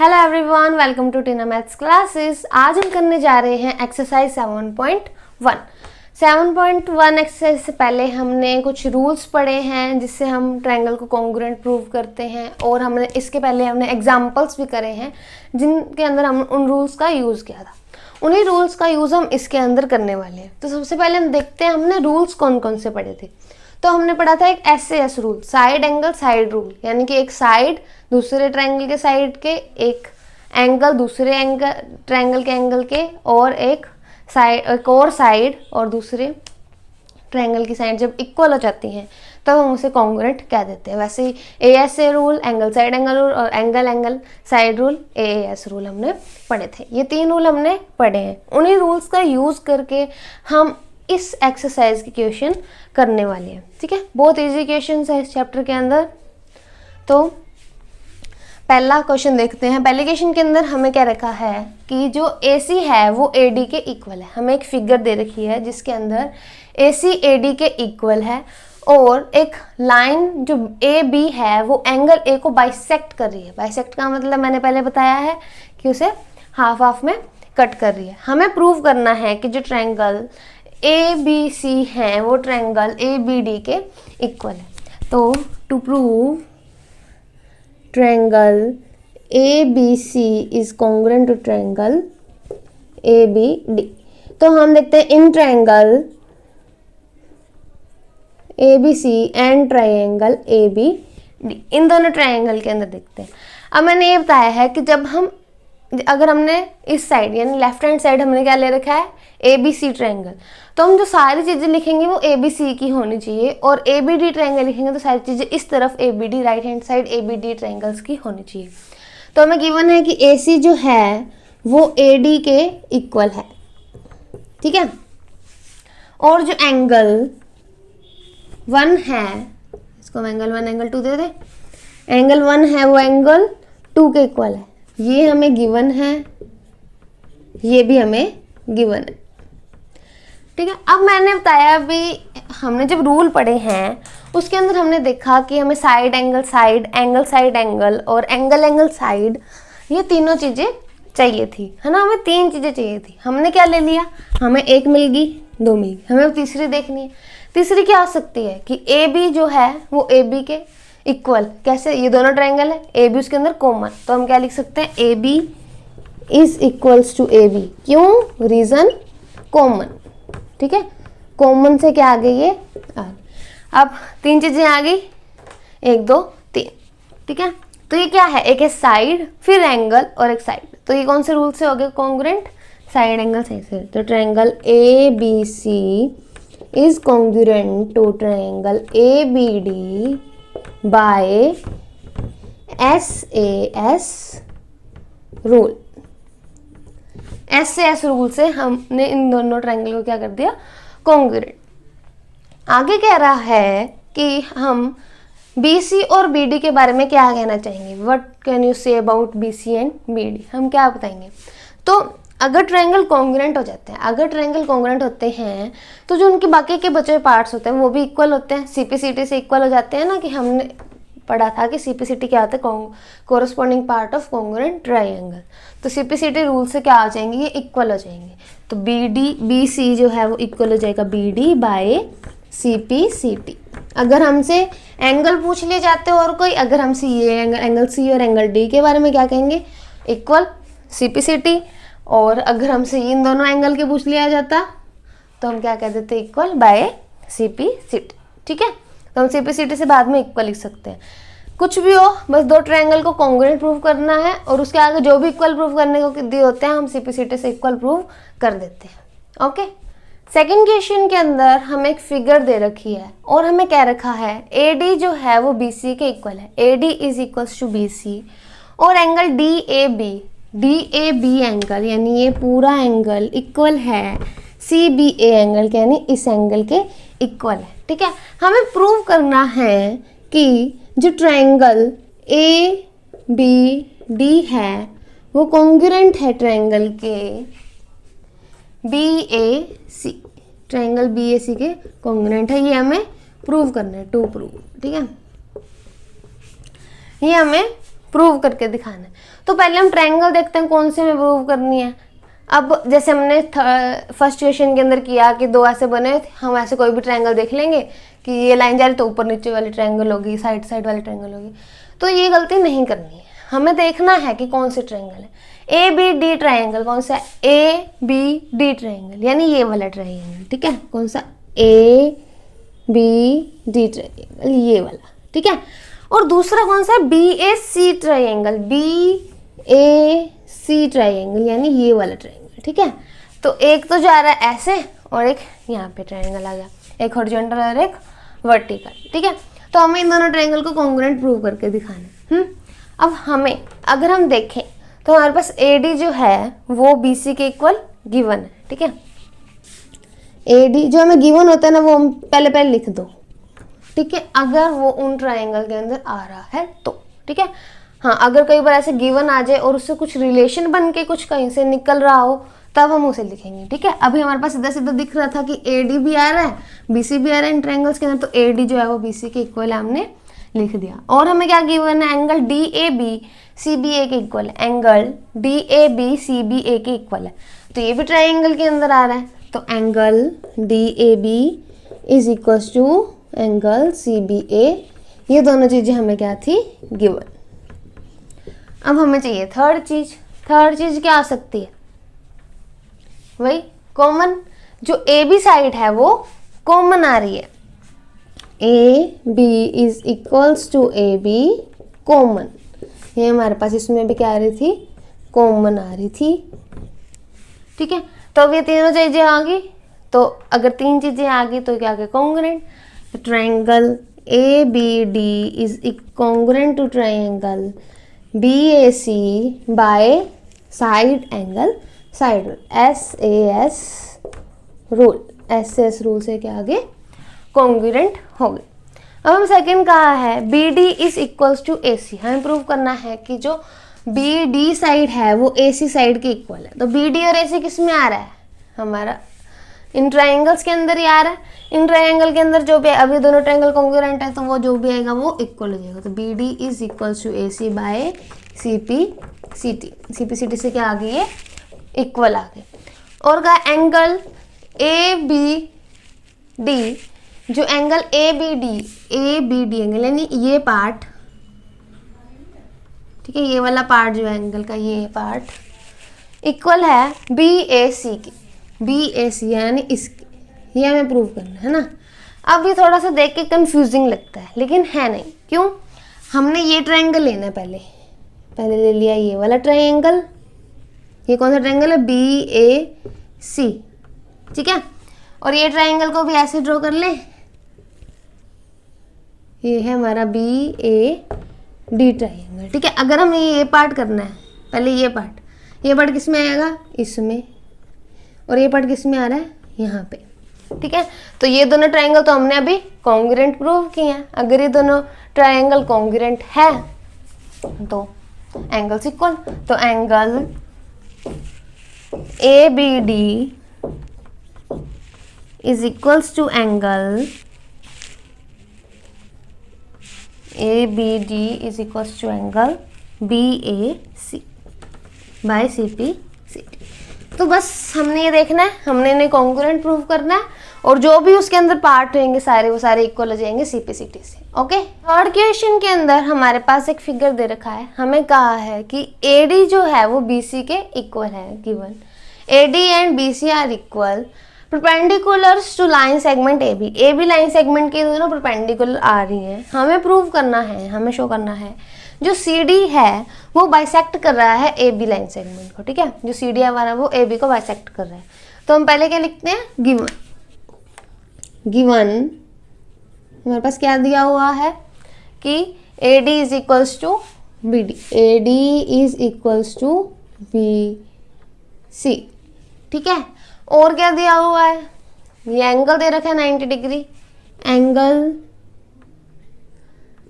Hello everyone, welcome to Tina maths classes. आज हम करने जा रहे हैं एक्सरसाइज 7.1। 7.1 एक्सरसाइज से पहले हमने कुछ रूल्स पढ़े हैं जिससे हम ट्रायंगल को कॉन्ग्रुएंट प्रूव करते हैं, और हमने इसके पहले हमने एग्जांपल्स भी करे हैं जिनके अंदर हम उन रूल्स का यूज़ किया था। उन्हीं रूल्स का यूज़ हम इसके अंदर करने वाले हैं। तो सबसे पहले हम देखते हैं हमने रूल्स कौन कौन से पढ़े थे। तो हमने पढ़ा था एक SAS rule, side angle side rule, यानी कि एक साइड दूसरे ट्रायंगल के साइड के, एक एंगल दूसरे एंगल ट्रायंगल के एंगल के, और एक और साइड और दूसरे ट्रायंगल की साइड जब इक्वल हो जाती हैं तब हम उसे कॉन्ग्रुएंट कह देते हैं। वैसे ही ASA rule, angle side angle rule, और angle angle side rule, AAS rule हमने पढ़े थे। ये 3 रूल हमने पढ़े हैं। उन्हीं रूल्स का यूज़ करके हम इस एक्सरसाइज की क्वेश्चन करने वाले हैं। ठीक है, बहुत इजी क्वेश्चन है इस चैप्टर के अंदर। तो पहला क्वेश्चन देखते हैं। पहले क्वेश्चन के अंदर हमें क्या रखा है कि जो AC है वो AD के इक्वल है। हमें एक फिगर दे रखी है जिसके अंदर AC AD के इक्वल है, और एक लाइन जो AB है वो एंगल A को बाइसेक्ट कर रही है। बाइसेक्ट का मतलब मैंने पहले बताया है कि उसे हाफ हाफ में कट कर रही है। हमें प्रूव करना है कि जो ट्रायंगल ABC है वो ट्रायंगल ABD के इक्वल है। तो to prove triangle ABC is congruent to triangle ABD, तो हम देखते हैं in triangle ABC and triangle ABD, इन दोनों ट्रायंगल के अंदर देखते हैं। अब मैंने ये बताया है कि जब हम अगर हमने इस साइड यानी लेफ्ट हैंड साइड हमने क्या ले रखा है ABC ट्रायंगल, तो हम जो सारी चीज़ें लिखेंगे वो ABC की होनी चाहिए, और ABD ट्रायंगल लिखेंगे तो सारी चीज़ें इस तरफ ABD right hand side ABD triangles की होनी चाहिए। तो हमें गिवन है कि AC जो है वो AD के इक्वल है। ठीक है, और जो एंगल 1 है, इसको हम एंगल 1 एंगल 2 दे दें। एंगल 1 है वो एंगल 2 के इक्वल है। ये हमें गिवन है, ये भी हमें गिवन है। ठीक है, अब मैंने बताया अभी हमने जब रूल पढ़े हैं उसके अंदर हमने देखा कि हमें side angle side, angle side angle और एंगल एंगल साइड, ये तीनों चीज़ें चाहिए थी, है ना। हमें 3 चीज़ें चाहिए थी। हमने क्या ले लिया, हमें एक मिल गई, 2 मिल गई, हमें तीसरी देखनी है। तीसरी क्या हो सकती है कि AB जो है वो AB के इक्वल, कैसे, ये दोनों ट्रायंगल है, AB उसके अंदर कॉमन, तो हम क्या लिख सकते हैं AB is equals to AB। क्यों? Reason common. ठीक है, कॉमन से क्या आ गई ये आ गई। अब 3 चीजें आ गई, 1 2 3। ठीक है, तो ये क्या है, एक है साइड, फिर एंगल और एक साइड। तो ये कौन से रूल से हो गए कॉन्ग्रुएंट, साइड एंगल साइड से। तो triangle ABC is congruent to triangle ABD by SAS rule. SAS rule से हमने इन दोनों ट्रायंगल को क्या कर दिया, कॉन्ग्रुएंट। आगे कह रहा है कि हम BC और BD के बारे में क्या कहना चाहेंगे। What can you say about BC and BD, हम क्या बताएंगे। तो अगर ट्रायंगल कॉन्ग्रुएंट हो जाते हैं, अगर ट्रायंगल कॉन्ग्रुएंट होते हैं तो जो उनके बाकी के बचे पार्ट्स होते हैं वो भी इक्वल होते हैं, CPCT से इक्वल हो जाते हैं ना। कि हमने पढ़ा था कि CPCT क्या होता है, corresponding part of congruent triangle. तो CPCT रूल से क्या आ जाएंगे, ये इक्वल हो जाएंगे। तो BC जो है वो इक्वल हो जाएगा BD बाय CPCT। अगर हमसे एंगल पूछ लिए जाते और कोई, अगर हमसे ये एंगल C और एंगल D के बारे में क्या कहेंगे, इक्वल CPCT। और अगर हमसे इन दोनों एंगल के पूछ लिया जाता तो हम क्या कह देते, इक्वल बाय CPCT। ठीक है, तो हम CPCT से बाद में इक्वल लिख सकते हैं। कुछ भी हो, बस 2 ट्रायंगल को कॉन्ग्रुएंट प्रूव करना है, और उसके आगे जो भी इक्वल प्रूव करने को दिए होते हैं हम CPCT से इक्वल प्रूव कर देते हैं। ओके, सेकंड क्वेश्चन के अंदर हमें एक फिगर दे रखी है और हमें क्या रखा है, AD जो है वो BC के इक्वल है। AD is equals to BC, और एंगल DAB एंगल यानी ये पूरा एंगल इक्वल है CBA एंगल के, यानी इस एंगल के इक्वल है। ठीक है, हमें प्रूव करना है कि जो ट्रायंगल ABD है वो कॉन्ग्रुएंट है ट्रायंगल के BAC, ट्रायंगल BAC के कॉन्ग्रुएंट है। ये हमें प्रूव करना है, टू प्रूव। ठीक है, ये हमें प्रूव करके दिखाना है। तो पहले हम ट्रायंगल देखते हैं कौन से हमें प्रूव करनी है। अब जैसे हमने फर्स्ट क्वेश्चन के अंदर किया कि दो ऐसे बने, हम ऐसे कोई भी ट्रायंगल देख लेंगे कि ये लाइन जा रही तो ऊपर नीचे वाली ट्रायंगल होगी, साइड साइड वाली ट्रायंगल होगी। तो ये गलती नहीं करनी है, हमें देखना है कि कौन से ट्रायंगल है। ए बी डी ट्रायंगल कौन सा है? ए बी डी ट्रायंगल, यानी ये वाला ट्रायंगल, ठीक है। कौन सा? ए बी डी ट्रायंगल, ये वाला, ठीक है। और दूसरा कौन सा है? B A C triangle, B A C triangle, यानी ये वाला ट्रायंगल, ठीक है। तो एक तो जा रहा है ऐसे और एक यहाँ पे ट्रायंगल आ गया, एक हॉरिजॉन्टल और एक वर्टिकल, ठीक है। तो हमें इन दोनों ट्रायंगल को कॉन्ग्रुएंट प्रूव करके दिखाना है। अब हमें अगर हम देखें तो हमारे पास ए डी जो है वो बी सी के इक्वल गिवन है, ठीक है। ए डी जो हमें गिवन होता है ना, वो हम पहले पहले लिख दो, ठीक है, अगर वो उन ट्रायंगल के अंदर आ रहा है तो, ठीक है। हाँ, अगर कई बार ऐसे गिवन आ जाए और उससे कुछ रिलेशन बन के कुछ कहीं से निकल रहा हो तब हम उसे लिखेंगे, ठीक है। अभी हमारे पास सीधा सीधा दिख रहा था कि ए डी भी आ रहा है, बी सी भी आ रहा है इन ट्रायंगल्स के अंदर, तो ए डी जो है वो बी सी के इक्वल है, हमने लिख दिया। और हमें क्या गिवन है? Angle D A B C B A के इक्वल है, angle D A B C B A के इक्वल है, तो ये भी ट्रायंगल के अंदर आ रहा है। तो angle D A B is equal to angle C B A, ये दोनों चीजें हमें क्या थी? गिवन। अब हमें चाहिए थर्ड चीज। थर्ड चीज क्या आ सकती है? वही कॉमन, जो ए बी साइड है वो कॉमन आ रही है। A B is equals to A B common, ये हमारे पास इसमें भी क्या आ रही थी? कॉमन आ रही थी, ठीक है। तो अब ये तीनों चीजें आ गई, तो अगर तीन चीजें आ गई तो क्या आ गया? Congruent. Triangle A B D is congruent to triangle B A C by side angle side rule, S A S rule, S S rule से क्या आगे? कॉन्ग्रुएंट हो गए। अब हम सेकंड कहा है B D is equals to A C, हमें प्रूव करना है कि जो बी डी साइड है वो ए सी साइड के इक्वल है। तो बी डी और ए सी किस में आ रहा है? हमारा इन ट्रायंगल्स के अंदर ही आ रहा है। इन ट्रायंगल के अंदर जो भी, अभी दोनों ट्रायंगल कॉन्ग्रुएंट है तो वो जो भी आएगा वो इक्वल हो जाएगा। तो B D is equals to A C by C P C T, C P C T से क्या आ गई? ये इक्वल आ गई। और का एंगल ए बी डी, जो angle A B D angle, यानी ये पार्ट, ठीक है, ये वाला पार्ट जो है एंगल का, ये पार्ट इक्वल है बी ए सी की, बी ए सी यानी इसकी, ये हमें प्रूव करना है ना। अब ये थोड़ा सा देख के कंफ्यूजिंग लगता है, लेकिन है नहीं। क्यों? हमने ये ट्रायंगल लेना है, पहले ले लिया ये वाला ट्रायंगल, ये कौन सा ट्रायंगल है? बी ए सी, ठीक है। और ये ट्रायंगल को भी ऐसे ड्रॉ कर ले, ये है हमारा बी ए डी ट्रायंगल, ठीक है। अगर हमें ये पार्ट करना है, पहले ये पार्ट किस में आएगा? इसमें, और ये पार्ट किस में आ रहा है? यहाँ पे, ठीक है। तो ये दोनों ट्रायंगल तो हमने अभी कॉन्ग्रुएंट प्रूव किए हैं। अगर ये दोनों ट्रायंगल कॉन्ग्रुएंट है तो एंगल्स इक्वल, तो angle A B D is equals to angle A B D is equals to angle B A C by C P C T. तो बस हमने ये देखना है, हमने इन्हें कॉन्ग्रुएंट प्रूव करना है, और जो भी उसके अंदर पार्ट होंगे सारे वो सारे इक्वल हो जाएंगे सी पी सी टी से। ओके, थर्ड क्वेश्चन के अंदर हमारे पास एक फिगर दे रखा है, हमें कहा है कि ए डी जो है वो बी सी के इक्वल है, given A D and B C are equal perpendiculars to line segment A B line segment के दोनों परपेंडिकुलर आ रही हैं। हमें प्रूव करना है, हमें शो करना है जो सी डी है वो बाइसेक्ट कर रहा है ए बी लाइन सेगमेंट को, ठीक है। जो सी डी हमारा वो ए बी को बाइसेक्ट कर रहा है। तो हम पहले क्या लिखते हैं? गिवन हमारे पास क्या दिया हुआ है कि A D is equals to B D, A D is equals to B C, ठीक है। और क्या दिया हुआ है? ये एंगल दे रखा है 90 degree, angle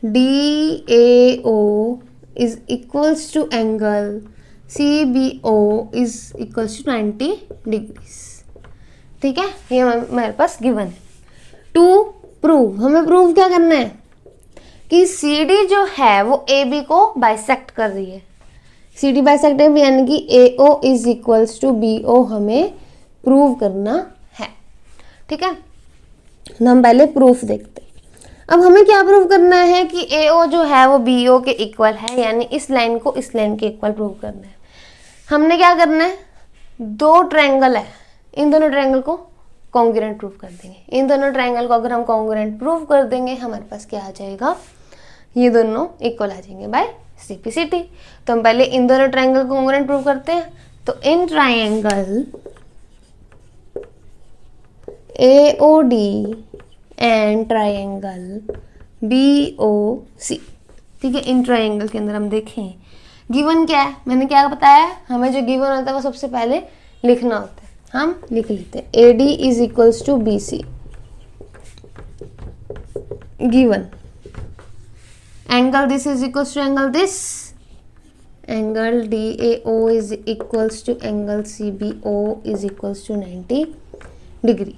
D A O is equals to angle C B O is equals to 90 degrees, ठीक है। ये हमारे पास गिवन है। टू प्रूव, हमें प्रूव क्या करना है कि सी डी जो है वो ए बी को बाइसेक्ट कर रही है, CD बाइसेक्ट AB यानी कि AO is equals to BO हमें प्रूव करना है। ठीक है, तो हम पहले प्रूफ देखते हैं। अब हमें क्या प्रूव करना है कि AO जो है वो BO के इक्वल है, यानी इस लाइन को इस लाइन के इक्वल प्रूव करना है। हमने क्या करना है, दो ट्रायंगल है, इन दोनों ट्रायंगल को कॉन्ग्रुएंट प्रूव कर देंगे। इन दोनों ट्रायंगल को अगर हम कॉन्ग्रुएंट प्रूव कर देंगे हमारे पास क्या आ जाएगा, ये दोनों इक्वल आ जाएंगे बाय CPCT। तो हम पहले इन दोनों ट्रायंगल को कॉन्ग्रुएंट प्रूव करते हैं। तो in triangle AOD and triangle BOC, ठीक है, इन ट्रायंगल के अंदर हम देखें गिवन क्या है, मैंने क्या बताया, हमें जो गिवन होता है वो सबसे पहले लिखना होता है। हम लिख लेते हैं AD is equals to BC given, angle this is equals to angle this, angle DAO is equals to angle CBO is equals to 90 degree.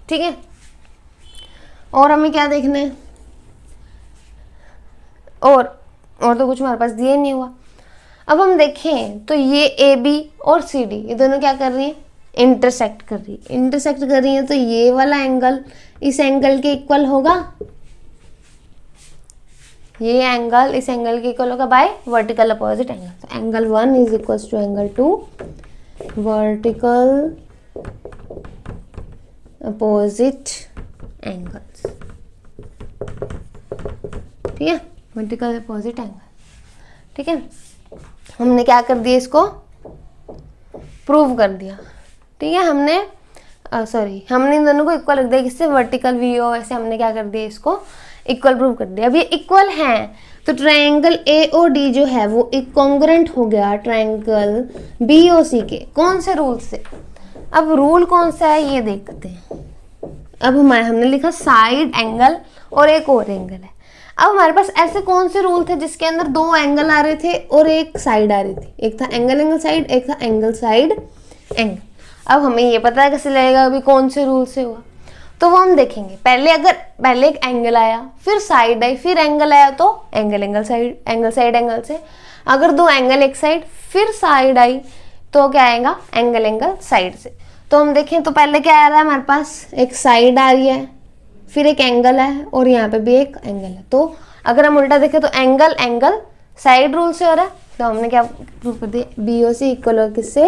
ठीक है, और हमें क्या देखना है, और तो कुछ हमारे पास दिए नहीं हुआ। अब हम देखें तो ये AB और CD ये दोनों क्या कर रही हैं, इंटरसेक्ट कर रही है। इंटरसेक्ट कर रही है तो ये वाला एंगल इस एंगल के इक्वल होगा, ये एंगल इस एंगल के इक्वल होगा बाय वर्टिकल अपोजिट एंगल। तो angle 1 is equals to angle 2 vertical opposite angles. ठीक है, वर्टिकल अपोजिट एंगल। ठीक है, हमने क्या कर दिया, इसको प्रूव कर दिया। ठीक है, हमने इन दोनों को इक्वल रख दिया, किससे, वर्टिकल VO, ऐसे हमने क्या कर दिया, इसको इक्वल प्रूव कर दिया। अब ये इक्वल हैं तो ट्रायंगल AOD जो है वो एक कॉन्ग्रुएंट हो गया ट्रायंगल BOC के, कौन से रूल से। अब रूल कौन सा है ये देखते हैं। अब हमने लिखा साइड एंगल और एक और एंगल है। अब हमारे पास ऐसे कौन से रूल थे जिसके अंदर दो एंगल आ रहे थे और एक साइड आ रही थी, एक था एंगल साइड, एक था एंगल साइड एंगल। अब हमें ये पता है कैसे लगेगा अभी कौन से रूल से हुआ, तो वो हम देखेंगे। पहले एक एंगल आया, फिर साइड आई, फिर एंगल आया, तो एंगल साइड एंगल से। अगर दो एंगल एक साइड फिर साइड आई तो क्या आएगा, एंगल साइड से। तो हम देखें तो पहले क्या आ रहा है हमारे पास, एक साइड आ रही है, फिर एक एंगल है और यहाँ पे भी एक एंगल है। तो अगर हम उल्टा देखें तो एंगल साइड रूल से हो रहा है। तो हमने क्या प्रूव कर दिया, BOC इक्वल हो किससे,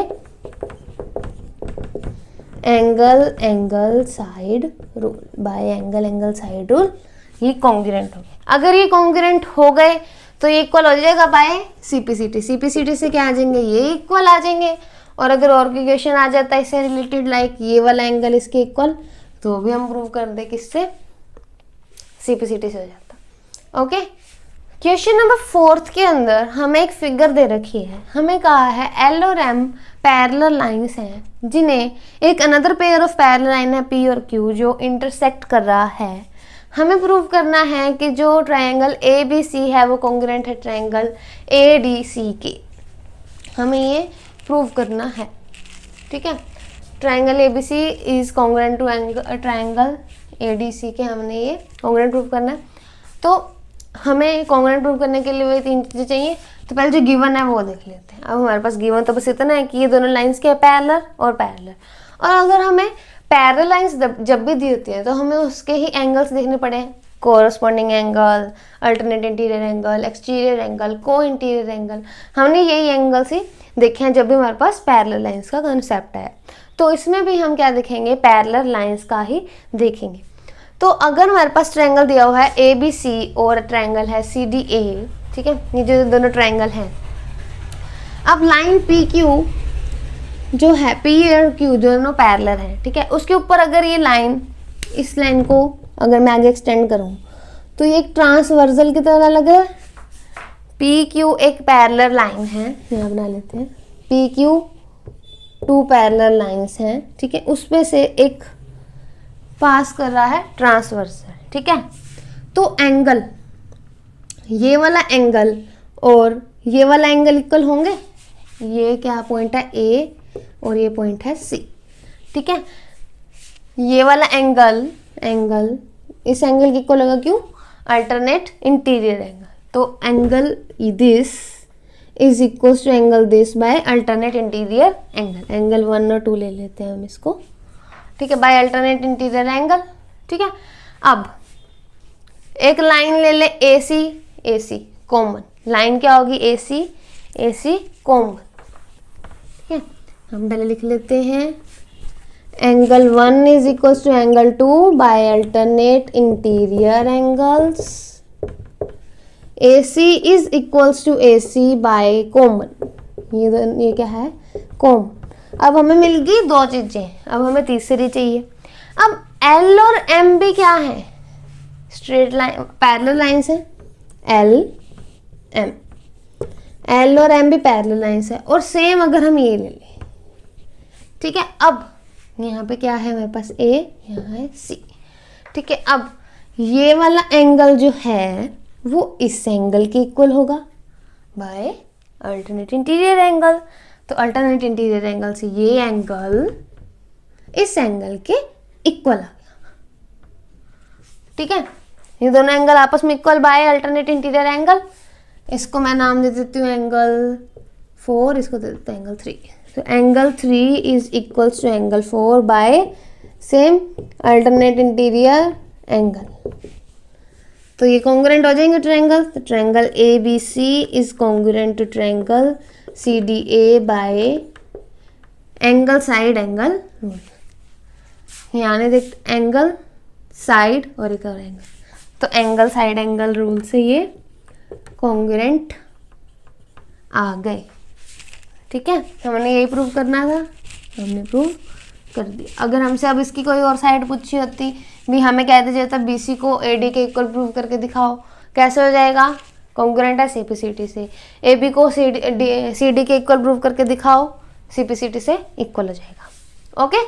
angle side rule by angle side rule. ये कॉन्ग्रुएंट हो गए। अगर ये कॉन्ग्रुएंट हो गए तो ये इक्वल हो जाएगा बाय CPCT से क्या आ जाएंगे, ये इक्वल आ जाएंगे। और अगर और कोई क्वेश्चन आ जाता है इससे रिलेटेड, लाइक ये वाला एंगल इसके इक्वल, तो भी हम प्रूव कर दे किससे, CPCT से हो जाता। ओके, क्वेश्चन नंबर 4 के अंदर हमें एक फिगर दे रखी है। हमें कहा है L और M पैरेलल लाइंस हैं जिन्हें एक another pair of parallel line है P और Q जो इंटरसेक्ट कर रहा है। हमें प्रूव करना है कि जो ट्रायंगल ABC है वो कॉन्ग्रुएंट है ट्रायंगल ADC के। हमें ये प्रूव करना है। ठीक है, triangle ABC is congruent to triangle ADC के, हमने ये कॉन्ग्रुएंट प्रूव करना है। तो हमें कॉन्ग्रुएंट प्रूव करने के लिए वही 3 चीज़ें चाहिए। तो पहले जो गिवन है वो देख लेते हैं। अब हमारे पास गिवन तो बस इतना है कि ये दोनों लाइंस के पैरेलल और पैरेलल। और अगर हमें पैरेलल लाइंस जब भी दी होती है तो हमें उसके ही एंगल्स देखने पड़े, corresponding angle, alternate interior angle, exterior angle, को इंटीरियर एंगल। हमने यही एंगल्स ही देखे हैं जब भी हमारे पास पैरेलल लाइंस का कंसेप्ट है। तो इसमें भी हम क्या देखेंगे, पैरेलल लाइंस का ही देखेंगे। तो अगर हमारे पास ट्रायंगल दिया हुआ है ABC और ट्रायंगल है CDA, ठीक है, ये जो दोनों ट्रायंगल हैं। अब लाइन PQ जो है, P और Q दोनों पैरेलल हैं, ठीक है, उसके ऊपर अगर ये लाइन, इस लाइन को अगर मैं आगे एक्सटेंड करूँ तो ये एक ट्रांसवर्सल की तरह लगे। PQ एक पैरेलल लाइन है, यहाँ बना लेते हैं, PQ 2 पैरेलल लाइंस हैं, ठीक है, उसमें से एक पास कर रहा है ट्रांसवर्सल। ठीक है, तो एंगल, ये वाला एंगल और ये वाला एंगल इक्वल होंगे। ये क्या पॉइंट है A और ये पॉइंट है C। ठीक है, ये वाला एंगल इस एंगल की इक्वल होगा, क्यों, अल्टरनेट इंटीरियर एंगल। तो angle this is equal to angle this by alternate interior angle. Angle 1 और 2 ले लेते हैं हम इसको, ठीक है, बाय अल्टरनेट इंटीरियर एंगल, ठीक है। अब एक लाइन ले ले AC, AC कॉमन, लाइन क्या होगी AC, AC कॉमन, ठीक है। हम पहले लिख लेते हैं angle 1 is equal to angle 2 by alternate interior angles, AC is equals to AC by common, ये क्या है कॉमन। अब हमें मिल गई दो चीजें, अब हमें तीसरी चाहिए। अब L और M भी क्या है, स्ट्रेट लाइन पैरेलल लाइंस है, L और M भी पैरेलल लाइंस है, और सेम अगर हम ये ले लें, ठीक है। अब यहाँ पे क्या है हमारे पास A, यहाँ है C, ठीक है। अब ये वाला एंगल जो है वो इस एंगल के इक्वल होगा बाय अल्टरनेट इंटीरियर एंगल। तो अल्टरनेट इंटीरियर एंगल से ये एंगल इस एंगल के इक्वल आ गया, ठीक है। ये दोनों एंगल आपस में equal bye alternate interior angle. इसको मैं नाम दे देती हूँ एंगल 4, इसको दे देते हैं एंगल 3। तो angle 3 is equal to angle 4 by same alternate interior angle. तो ये कॉन्ग्रुएंट हो जाएंगे ट्रायंगल। तो triangle ABC is congruent to triangle CDA by angle side angle rule. यहाँ ने देख एंगल साइड और एक और एंगल, तो एंगल साइड एंगल रूल से ये कॉन्ग्रुएंट आ गए, ठीक है। हमने यही प्रूव करना था, हमने प्रूव कर दिया। अगर हमसे अब इसकी कोई और साइड पूछी होती भी, हमें कह दिया जाता BC को AD के इक्वल प्रूव करके दिखाओ, कैसे हो जाएगा, कॉन्ग्रुएंट है CPCT से। AB को CD के इक्वल प्रूव करके दिखाओ, CPCT से इक्वल हो जाएगा, ओके।